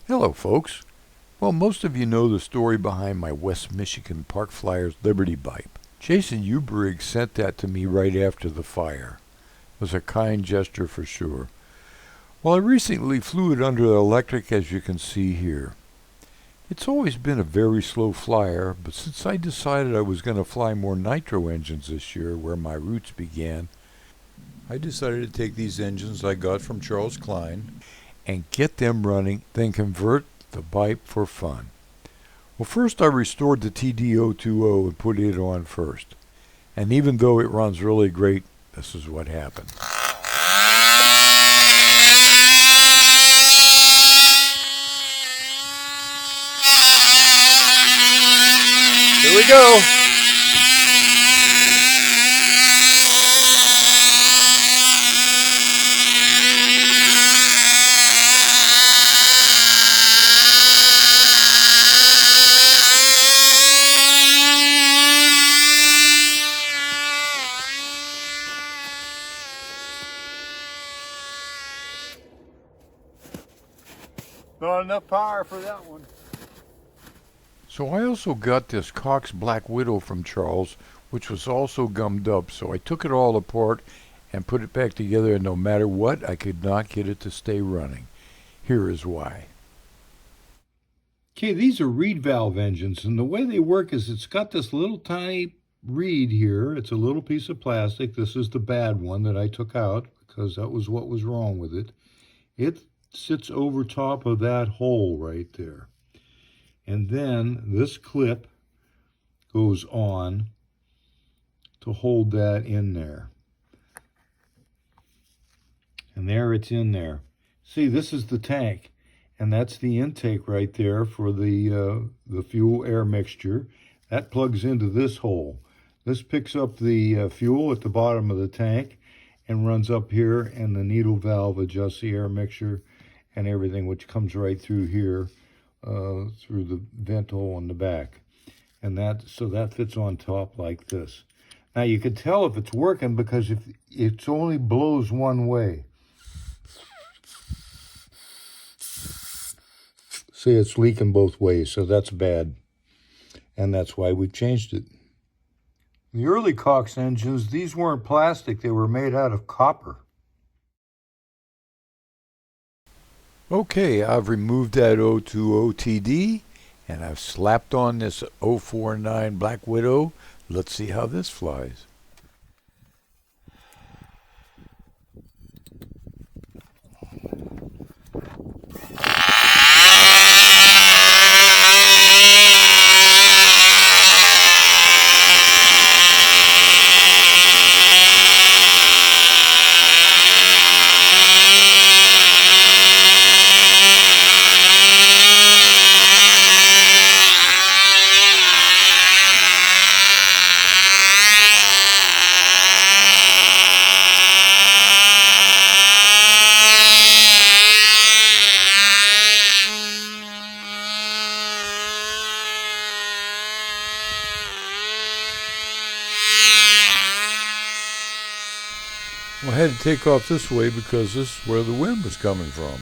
Hello, folks. Well, most of you know the story behind my West Michigan Park Flyers Liberty bipe. Jason Ubriggs sent that to me right after the fire. It was a kind gesture for sure. Well, I recently flew it under the electric, as you can see here. It's always been a very slow flyer, but since I decided I was going to fly more nitro engines this year, where my roots began, I decided to take these engines I got from Charles Klein and get them running, then convert the bipe for fun. Well, first I restored the TD020 and put it on first. And even though it runs really great, this is what happened. Here we go. Not enough power for that one. So I also got this Cox Black Widow from Charles, which was also gummed up, so I took it all apart and put it back together, and no matter what, I could not get it to stay running. Here is why. Okay, these are reed valve engines, and the way they work is it's got this little tiny reed here. It's a little piece of plastic. This is the bad one that I took out because that was what was wrong with it. It sits over top of that hole right there. And then this clip goes on to hold that in there. And there it's in there. See, this is the tank, and that's the intake right there for the fuel air mixture. That plugs into this hole. This picks up the fuel at the bottom of the tank and runs up here, and the needle valve adjusts the air mixture and everything, which comes right through here through the vent hole in the back. And so that fits on top like this. Now you can tell if it's working because if it only blows one way. See, it's leaking both ways, so that's bad. And that's why we changed it. The early Cox engines, these weren't plastic, they were made out of copper. Okay, I've removed that 020TD, and I've slapped on this 049 Black Widow. Let's see how this flies. Well, I had to take off this way because this is where the wind was coming from.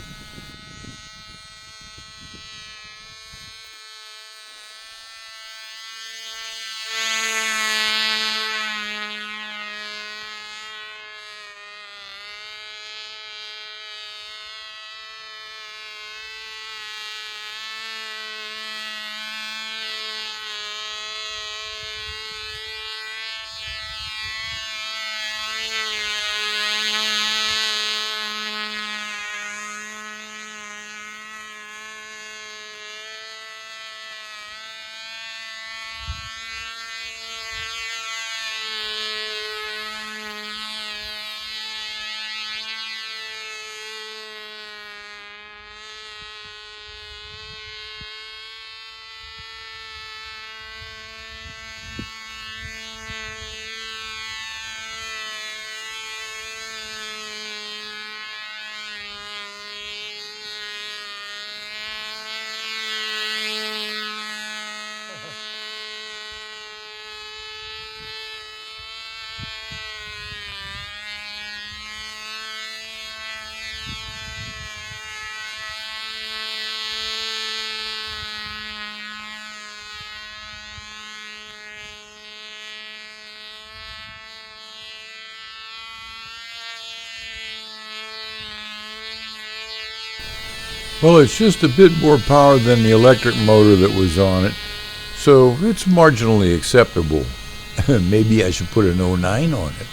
Well, it's just a bit more power than the electric motor that was on it, so it's marginally acceptable. Maybe I should put an '09 on it.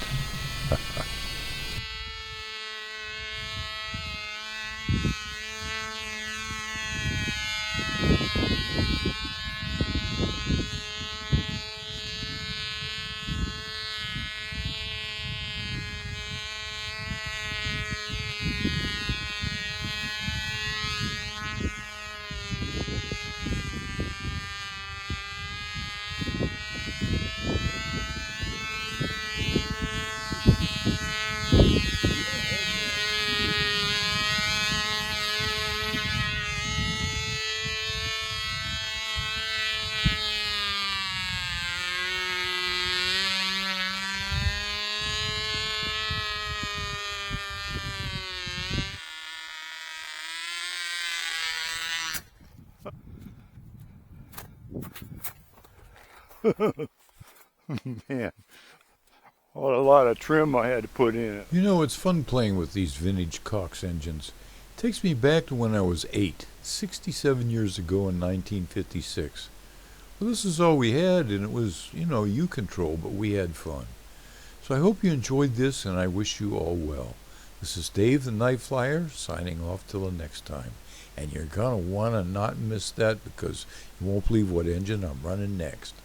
Man, what a lot of trim I had to put in it. You know, it's fun playing with these vintage Cox engines. It takes me back to when I was 8, 67 years ago in 1956. Well, this is all we had, and it was, U-control, but we had fun. So I hope you enjoyed this, and I wish you all well. This is Dave the Night Flyer, signing off till the next time. And you're going to want to not miss that, because you won't believe what engine I'm running next.